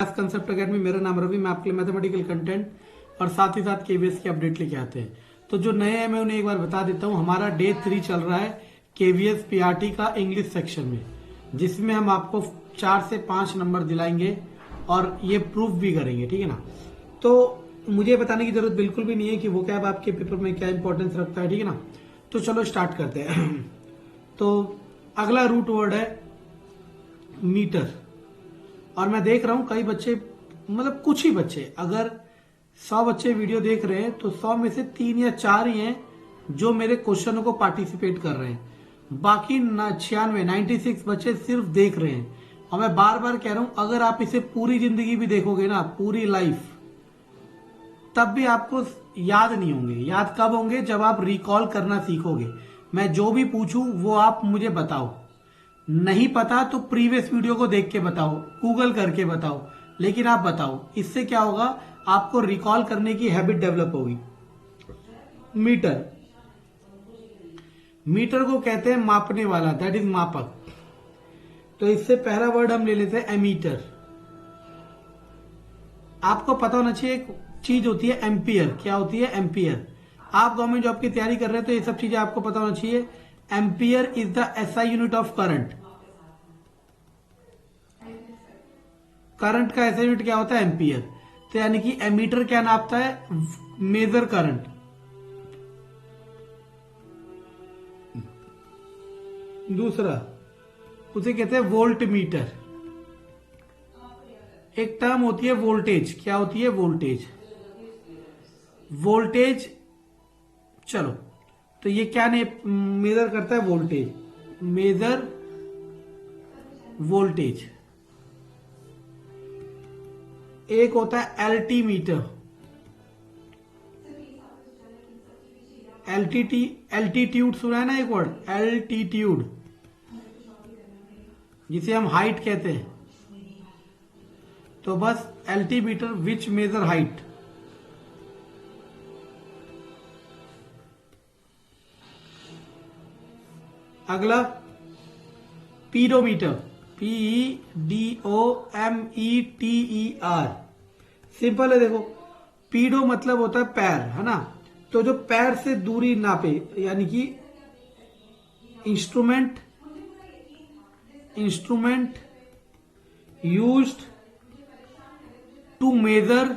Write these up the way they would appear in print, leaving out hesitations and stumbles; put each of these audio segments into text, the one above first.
Concept academy. मेरा नाम रवि। मैं आपके लिए मैथमेटिकल कंटेंट और साथ ही साथ केवीएस की अपडेट लेके आते हैं। तो जो नए हैं मैं उन्हें एक बार बता देता हूँ। हमारा डे 3 चल रहा है केवीएस पीआरटी का इंग्लिश सेक्शन में, जिसमें हम आपको 4 से 5 नंबर दिलाएंगे और ये प्रूफ भी करेंगे, ठीक है ना। तो मुझे बताने की जरूरत बिल्कुल भी नहीं है कि वो कैब आपके पेपर में क्या इंपॉर्टेंस रखता है, ठीक है ना। तो चलो स्टार्ट करते हैं। तो अगला रूट वर्ड है मीटर। और मैं देख रहा हूं कई बच्चे, मतलब कुछ ही बच्चे, अगर 100 बच्चे वीडियो देख रहे हैं तो 100 में से 3 या 4 ही हैं जो मेरे क्वेश्चनों को पार्टिसिपेट कर रहे हैं। बाकी 96 बच्चे सिर्फ देख रहे हैं। और मैं बार बार कह रहा हूं, अगर आप इसे पूरी जिंदगी भी देखोगे ना, पूरी लाइफ, तब भी आपको याद नहीं होंगे। याद कब होंगे? जब आप रिकॉल करना सीखोगे। मैं जो भी पूछूं वो आप मुझे बताओ। नहीं पता तो प्रीवियस वीडियो को देख के बताओ, गूगल करके बताओ, लेकिन आप बताओ। इससे क्या होगा? आपको रिकॉल करने की हैबिट डेवलप होगी। मीटर, मीटर को कहते हैं मापने वाला, दैट इज मापक। तो इससे पहला वर्ड हम ले लेते हैं एमीटर। आपको पता होना चाहिए एक चीज होती है एम्पियर। क्या होती है? एम्पियर। आप गवर्नमेंट जॉब की तैयारी कर रहे हैं तो ये सब चीजें आपको पता होना चाहिए। Ampere is the SI unit of current. Current का ऐसा यूनिट क्या होता है? एम्पियर। तो यानी कि एमीटर क्या नापता है? Measure current. दूसरा उसे कहते हैं वोल्ट मीटर। एक टर्म होती है वोल्टेज। क्या होती है? वोल्टेज। वोल्टेज, चलो, तो ये क्या मेजर करता है? वोल्टेज। Measure voltage. एक होता है एल्टीमीटर। एल्टीट्यूड सुना है ना एक वर्ड? एल्टीट्यूड, जिसे हम हाइट कहते हैं। तो बस एल्टीमीटर विच मेजर हाइट। अगला पीडोमीटर। PEDOMETER। सिंपल है। देखो, पीडो मतलब होता है पैर, है ना। तो जो पैर से दूरी नापे, यानी कि instrument used to measure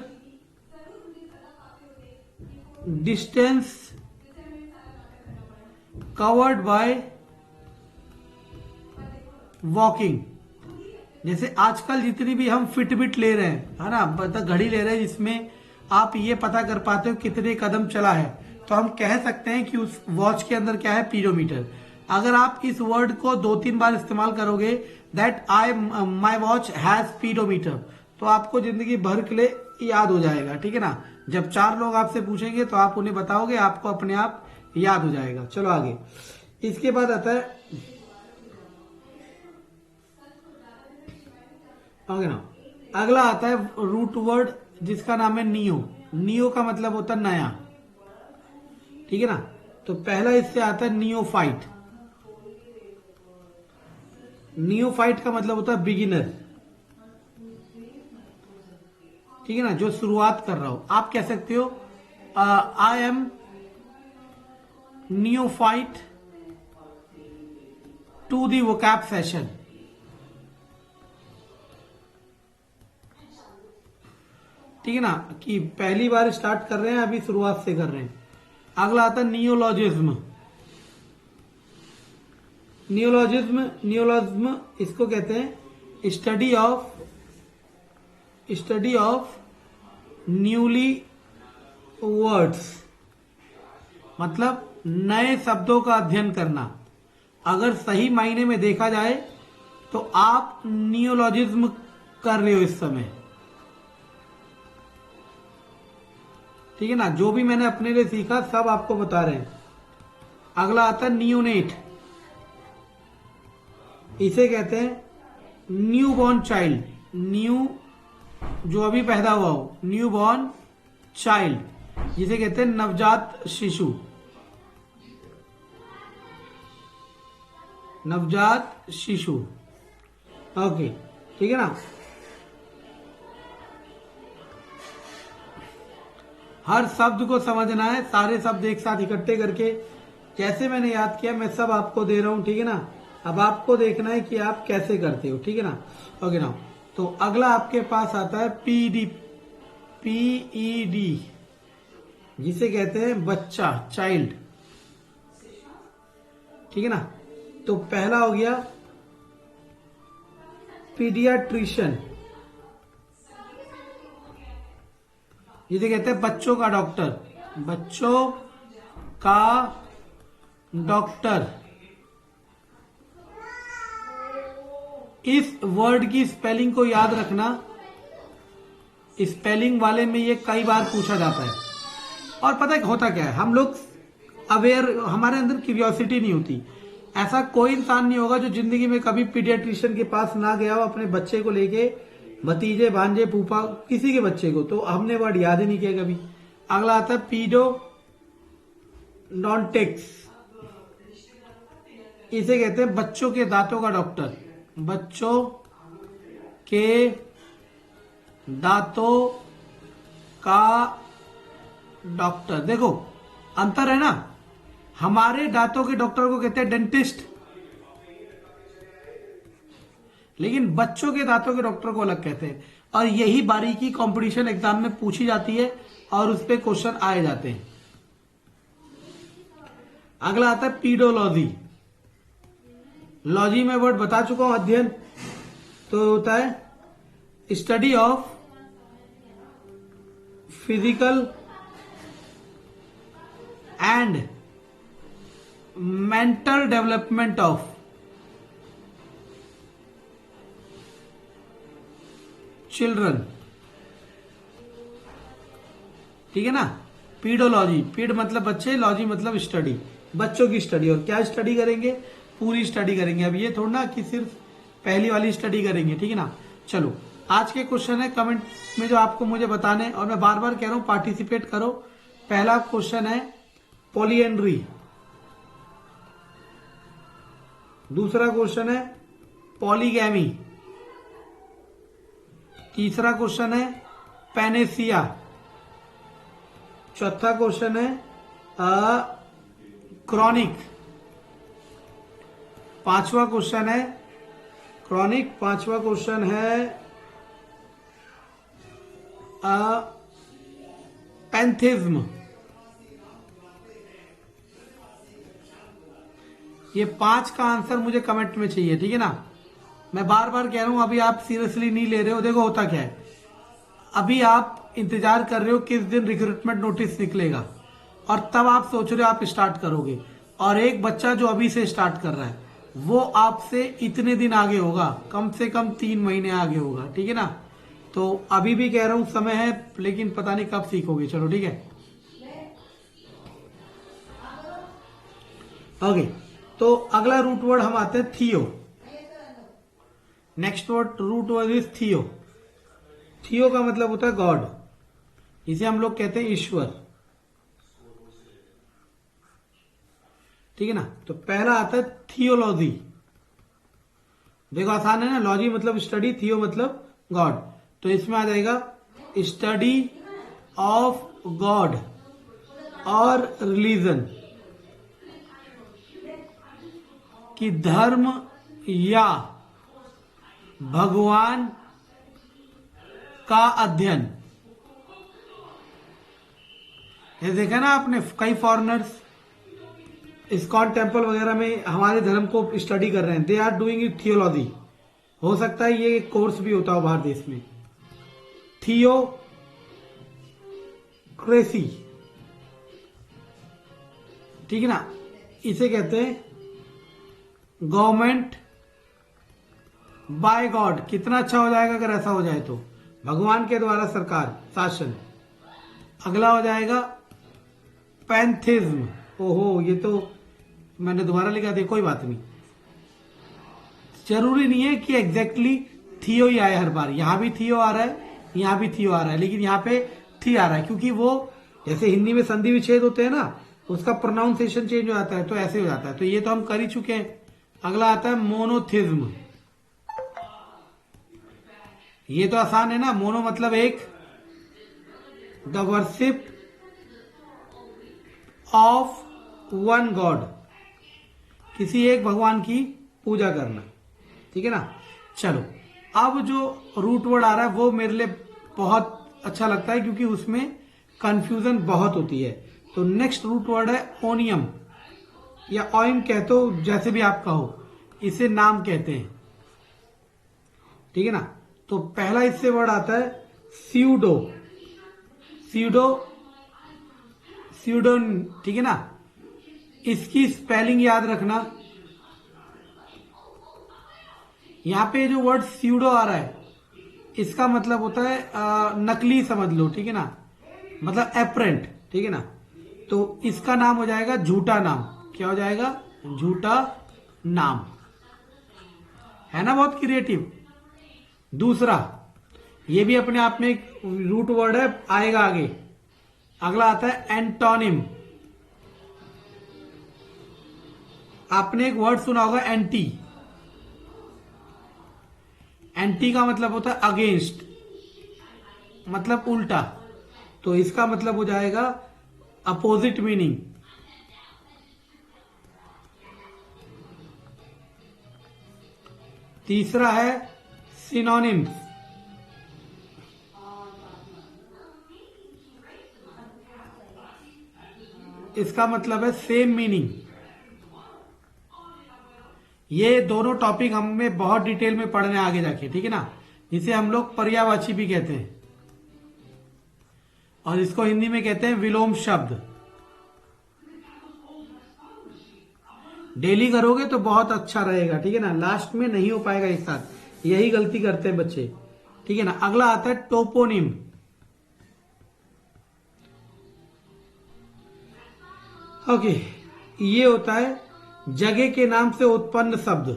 distance covered by walking. जैसे आजकल जितनी भी हम फिटबिट ले रहे हैं, है ना, मतलब घड़ी ले रहे हैं जिसमें आप ये पता कर पाते हो कितने कदम चला है, तो हम कह सकते हैं कि उस वॉच के अंदर क्या है? पीडोमीटर। अगर आप इस वर्ड को 2-3 बार इस्तेमाल करोगे, दैट माई वॉच हैज पीडोमीटर, तो आपको जिंदगी भर के लिए याद हो जाएगा, ठीक है ना। जब 4 लोग आपसे पूछेंगे तो आप उन्हें बताओगे, आपको अपने आप याद हो जाएगा। चलो आगे। इसके बाद आता है ना, अगला आता है रूट वर्ड जिसका नाम है नियो। नियो का मतलब होता है नया, ठीक है ना। तो पहला इससे आता है नियोफाइट। नियोफाइट का मतलब होता है बिगिनर, ठीक है ना, जो शुरुआत कर रहा हो। आप कह सकते हो I am neophyte to the vocab session, ठीक है ना, कि पहली बार स्टार्ट कर रहे हैं, अभी शुरुआत से कर रहे हैं। अगला आता है नियोलॉजिज्म। नियोलॉजिज्म इसको कहते हैं स्टडी ऑफ न्यूली वर्ड्स, मतलब नए शब्दों का अध्ययन करना। अगर सही मायने में देखा जाए तो आप नियोलॉजिज्म कर रहे हो इस समय, ठीक है ना। जो भी मैंने अपने लिए सीखा सब आपको बता रहे हैं। अगला आता है नियोनेट। इसे कहते हैं न्यू बॉर्न चाइल्ड। न्यू, जो अभी पैदा हुआ हो, न्यू बॉर्न चाइल्ड, जिसे कहते हैं नवजात शिशु। नवजात शिशु, ओके, ठीक है ना। हर शब्द को समझना है, सारे शब्द एक साथ इकट्ठे करके जैसे मैंने याद किया मैं सब आपको दे रहा हूं, ठीक है ना। अब आपको देखना है कि आप कैसे करते हो, ठीक है ना। ओके ना, तो अगला आपके पास आता है पीडी, पीईडी, जिसे कहते हैं बच्चा, चाइल्ड, ठीक है ना। तो पहला हो गया पीडियाट्रिशियन, जिसे कहते हैं बच्चों का डॉक्टर, बच्चों का डॉक्टर। इस वर्ड की स्पेलिंग को याद रखना, स्पेलिंग वाले में ये कई बार पूछा जाता है। और पता है होता क्या है, हम लोग अवेयर, हमारे अंदर क्यूरियोसिटी नहीं होती। ऐसा कोई इंसान नहीं होगा जो जिंदगी में कभी पीडियाट्रिशियन के पास ना गया हो अपने बच्चे को लेके, भतीजे भांजे फूफा किसी के बच्चे को, तो हमने वर्ड याद ही नहीं किया कभी। अगला आता है पीडोडोंटिक्स, इसे कहते हैं बच्चों के दांतों का डॉक्टर, बच्चों के दांतों का डॉक्टर। देखो अंतर है ना, हमारे दांतों के डॉक्टर को कहते हैं डेंटिस्ट, लेकिन बच्चों के दांतों के डॉक्टर को अलग कहते हैं। और यही बारीकी कंपटीशन एग्जाम में पूछी जाती है और उस पर क्वेश्चन आए जाते हैं। अगला आता है पीडोलॉजी, लॉजी में वर्ड बता चुका हूं, अध्ययन। तो होता है study of physical and mental development of children, ठीक है ना। पीडोलॉजी, पीड मतलब बच्चे, लॉजी मतलब स्टडी, बच्चों की स्टडी। और क्या स्टडी करेंगे, पूरी स्टडी करेंगे। अब ये थोड़ा ना कि सिर्फ पहली वाली स्टडी करेंगे, ठीक है ना। चलो आज के क्वेश्चन है कमेंट में जो आपको मुझे बताने, और मैं बार बार कह रहा हूं पार्टिसिपेट करो। पहला क्वेश्चन है पॉलीएंड्री, दूसरा क्वेश्चन है पॉलीगैमी, तीसरा क्वेश्चन है पैनेसिया, चौथा क्वेश्चन है क्रॉनिक, पांचवा क्वेश्चन है क्रॉनिक, पांचवा क्वेश्चन है पैंथिज्म। ये 5 का आंसर मुझे कमेंट में चाहिए, ठीक है ना। मैं बार बार कह रहा हूं, अभी आप सीरियसली नहीं ले रहे हो। देखो होता क्या है, अभी आप इंतजार कर रहे हो किस दिन रिक्रूटमेंट नोटिस निकलेगा, और तब आप सोच रहे हो आप स्टार्ट करोगे। और एक बच्चा जो अभी से स्टार्ट कर रहा है वो आपसे इतने दिन आगे होगा, कम से कम 3 महीने आगे होगा, ठीक है ना। तो अभी भी कह रहा हूं समय है, लेकिन पता नहीं कब सीखोगे। चलो ठीक है, ओके। तो अगला रूट वर्ड हम आते हैं theo. Next word root word is theo. Theo का मतलब होता है गॉड, इसे हम लोग कहते हैं ईश्वर, ठीक है ना। तो पहला आता है थियोलॉजी। देखो आसान है ना, लॉजी मतलब स्टडी, थियो मतलब गॉड। तो इसमें आ जाएगा स्टडी ऑफ गॉड और रिलीजन, कि धर्म या भगवान का अध्ययन। ये देखा ना आपने, कई फॉरेनर्स इस्कॉन टेम्पल वगैरह में हमारे धर्म को स्टडी कर रहे हैं, they are doing it theology. हो सकता है ये कोर्स भी होता हो बाहर देश में। थियोक्रेसी, ठीक है ना, इसे कहते हैं गवर्नमेंट बाय गॉड। कितना अच्छा हो जाएगा अगर ऐसा हो जाए तो, भगवान के द्वारा सरकार, शासन। अगला हो जाएगा पैंथिज्म। ओहो, ये तो मैंने दोबारा लिखा था, कोई बात नहीं, जरूरी नहीं है कि एग्जैक्टली थियो ही आए हर बार। यहां भी थियो आ रहा है, यहां भी थियो आ रहा है, लेकिन यहां पे थी आ रहा है क्योंकि वो जैसे हिंदी में संधि विच्छेद होते हैं ना, उसका प्रोनाउंसिएशन चेंज हो जाता है, तो ऐसे हो जाता है। तो ये तो हम कर ही चुके हैं। अगला आता है मोनोथिज्म। ये तो आसान है ना, मोनो मतलब एक, the worship of one God, किसी एक भगवान की पूजा करना, ठीक है ना। चलो अब जो रूट वर्ड आ रहा है वो मेरे लिए बहुत अच्छा लगता है क्योंकि उसमें कंफ्यूजन बहुत होती है। तो नेक्स्ट रूट वर्ड है ओनियम या ऑयम कहते हो, जैसे भी आप कहो, इसे नाम कहते हैं, ठीक है ना। तो पहला इससे वर्ड आता है स्यूडो, स्यूडो, स्यूडो, ठीक है ना। इसकी स्पेलिंग याद रखना। यहां पे जो वर्ड स्यूडो आ रहा है इसका मतलब होता है नकली समझ लो, ठीक है ना, मतलब एपरेंट, ठीक है ना। तो इसका नाम हो जाएगा झूठा नाम। क्या हो जाएगा? झूठा नाम, है ना, बहुत क्रिएटिव। दूसरा, ये भी अपने आप में एक रूट वर्ड है, आएगा आगे। अगला आता है एंटोनिम। आपने एक वर्ड सुना होगा एंटी। एंटी का मतलब होता है अगेंस्ट, मतलब उल्टा। तो इसका मतलब हो जाएगा अपोजिट मीनिंग। तीसरा है सिनोनिम्स। इसका मतलब है सेम मीनिंग। ये दोनों टॉपिक हमें बहुत डिटेल में पढ़ने आगे जाके, ठीक है ना। इसे हम लोग पर्यायवाची भी कहते हैं और इसको हिंदी में कहते हैं विलोम शब्द। डेली करोगे तो बहुत अच्छा रहेगा, ठीक है ना। लास्ट में नहीं हो पाएगा एक साथ, यही गलती करते हैं बच्चे, ठीक है ना। अगला आता है टोपोनिम। ओके, ये होता है जगह के नाम से उत्पन्न शब्द,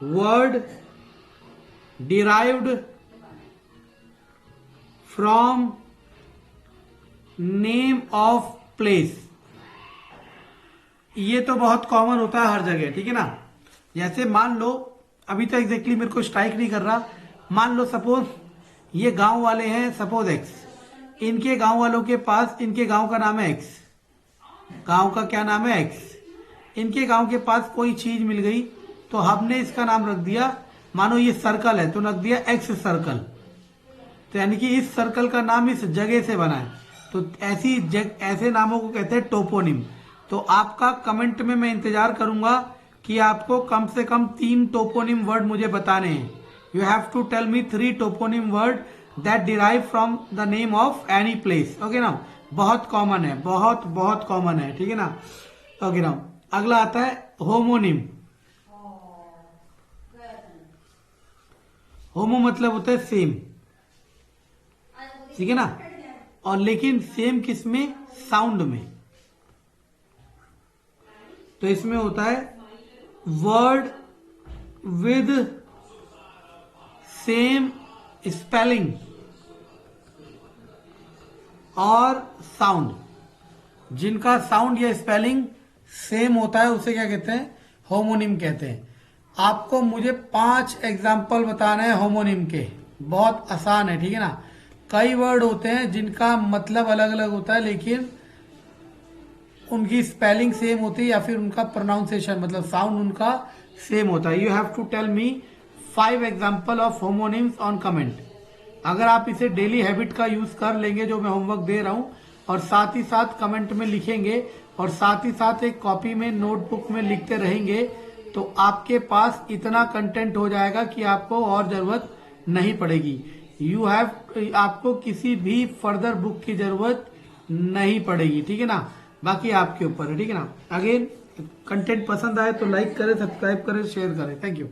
word derived from name of place. ये तो बहुत कॉमन होता है हर जगह, ठीक है ना। जैसे मान लो, अभी तो एग्जैक्टली मेरे को स्ट्राइक नहीं कर रहा, मान लो सपोज ये गांव वाले हैं, सपोज एक्स, इनके गांव वालों के पास, इनके गांव का नाम है एक्स, गांव का क्या नाम है एक्स। इनके गांव के पास कोई चीज मिल गई तो हमने इसका नाम रख दिया, मानो ये सर्कल है तो रख दिया एक्स सर्कल। तो यानी कि इस सर्कल का नाम इस जगह से बना है। तो ऐसे नामों को कहते हैं टोपोनिम। तो आपका कमेंट में मैं इंतजार करूंगा कि आपको कम से कम 3 टोपोनिम वर्ड मुझे बताने हैं। You have to tell me 3 toponym word that derive from the name of any place. Okay ना, बहुत कॉमन है, बहुत बहुत कॉमन है, ठीक है ना। ओके ना, अगला आता है होमोनिम। होमो मतलब होता है सेम, ठीक है ना। और लेकिन सेम किसमें? साउंड में। तो इसमें होता है वर्ड विद सेम स्पेलिंग और साउंड, जिनका साउंड या स्पेलिंग सेम होता है उसे क्या कहते हैं? होमोनिम कहते हैं। आपको मुझे 5 एग्जाम्पल बताने हैं होमोनिम के, बहुत आसान है, ठीक है ना। कई वर्ड होते हैं जिनका मतलब अलग अलग होता है लेकिन उनकी स्पेलिंग सेम होती है या फिर उनका प्रोनाउंसिएशन मतलब साउंड उनका सेम होता है। You have to tell me 5 example of homonyms on comment. अगर आप इसे डेली हैबिट का यूज कर लेंगे जो मैं होमवर्क दे रहा हूं, और साथ ही साथ कमेंट में लिखेंगे और साथ ही साथ एक कॉपी में नोटबुक में लिखते रहेंगे, तो आपके पास इतना कंटेंट हो जाएगा कि आपको और जरूरत नहीं पड़ेगी। आपको किसी भी फर्दर बुक की जरूरत नहीं पड़ेगी, ठीक है ना। बाकी आपके ऊपर है, ठीक है ना। अगेन कंटेंट पसंद आए तो लाइक करें, सब्सक्राइब करें, शेयर करें। Thank you.